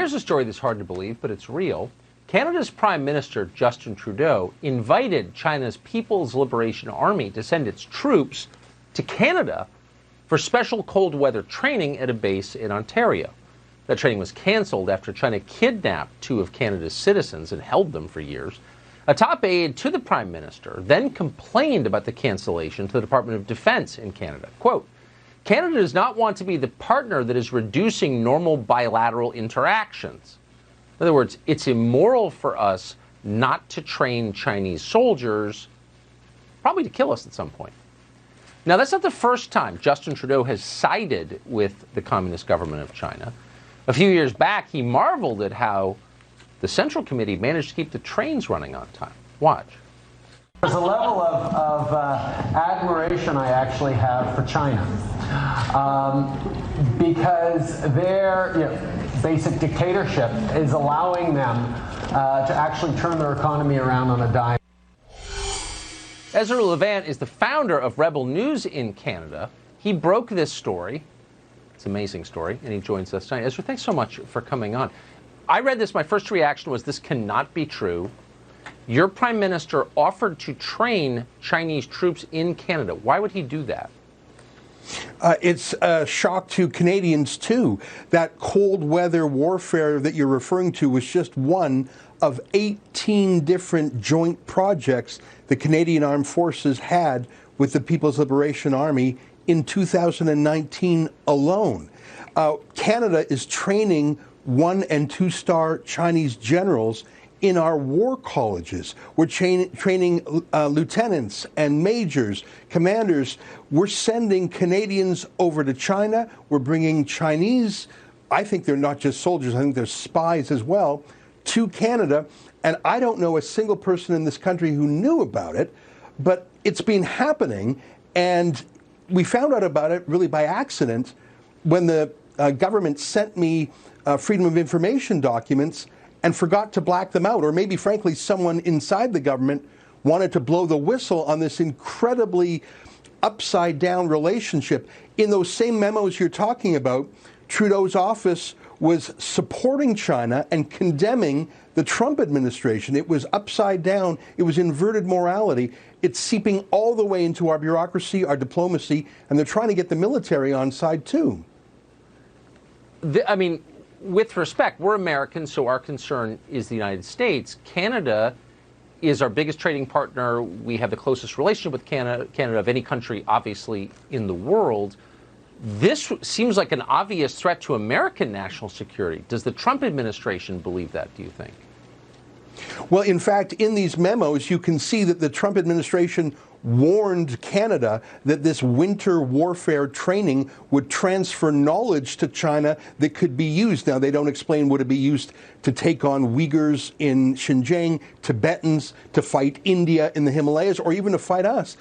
here's a story that's hard to believe, but it's real. Canada's Prime Minister, Justin Trudeau, invited China's People's Liberation Army to send its troops to Canada for special cold weather training at a base in Ontario. That training was canceled after China kidnapped 2 of Canada's citizens and held them for years. A top aide to the Prime Minister then complained about the cancellation to the Department of Defense in Canada. Quote, Canada does not want to be the partner that is reducing normal bilateral interactions. In other words, it's immoral for us not to train Chinese soldiers, probably to kill us at some point. Now, that's not the first time Justin Trudeau has sided with the Communist government of China. A few years back, he marveled at how the Central Committee managed to keep the trains running on time. Watch. There's a level of admiration I actually have for China because their basic dictatorship is allowing them to actually turn their economy around on a dime. Ezra Levant is the founder of Rebel News in Canada. He broke this story. It's an amazing story, and he joins us tonight. Ezra, thanks so much for coming on. I read this. My first reaction was this cannot be true. Your prime minister offered to train Chinese troops in Canada. Why would he do that? It's a shock to Canadians, too. That cold weather warfare that you're referring to was just one of 18 different joint projects the Canadian Armed Forces had with the People's Liberation Army in 2019 alone. Canada is training 1- and 2-star Chinese generals in our war colleges. We're training lieutenants and majors, commanders. We're sending Canadians over to China. We're bringing Chinese, I think they're not just soldiers, I think they're spies as well, to Canada. And I don't know a single person in this country who knew about it, but it's been happening. And we found out about it really by accident when the government sent me Freedom of Information documents and forgot to black them out. Or maybe, frankly, someone inside the government wanted to blow the whistle on this incredibly upside-down relationship. In those same memos you're talking about, Trudeau's office was supporting China and condemning the Trump administration. It was upside down. It was inverted morality. It's seeping all the way into our bureaucracy, our diplomacy, and they're trying to get the military on side, too. I mean, with respect, we're Americans, so our concern is the United States. Canada is our biggest trading partner. We have the closest relationship with Canada of any country, obviously, in the world. This seems like an obvious threat to American national security. Does the Trump administration believe that, do you think? Well, in fact, in these memos, you can see that the Trump administration warned Canada that this winter warfare training would transfer knowledge to China that could be used. Now, they don't explain would it be used to take on Uyghurs in Xinjiang, Tibetans, to fight India in the Himalayas, or even to fight us.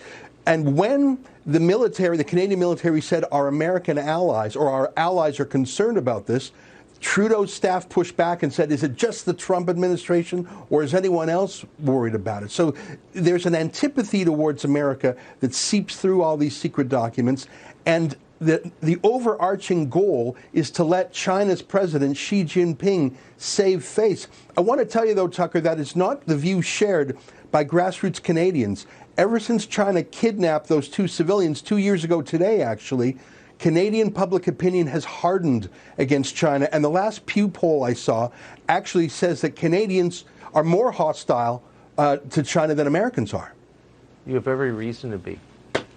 And when the military, the Canadian military, said our American allies or our allies are concerned about this, Trudeau's staff pushed back and said, is it just the Trump administration or is anyone else worried about it? So there's an antipathy towards America that seeps through all these secret documents. And the overarching goal is to let China's president, Xi Jinping, save face. I want to tell you, though, Tucker, that is not the view shared by grassroots Canadians. Ever since China kidnapped those 2 civilians 2 years ago today, actually, Canadian public opinion has hardened against China. And the last Pew poll I saw actually says that Canadians are more hostile to China than Americans are. You have every reason to be.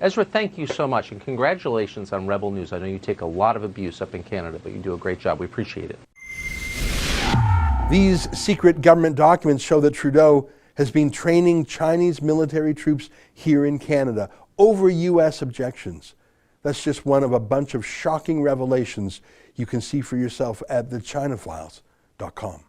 Ezra, thank you so much, and congratulations on Rebel News. I know you take a lot of abuse up in Canada, but you do a great job. We appreciate it. These secret government documents show that Trudeau has been training Chinese military troops here in Canada over U.S. objections. That's just one of a bunch of shocking revelations you can see for yourself at thechinafiles.com.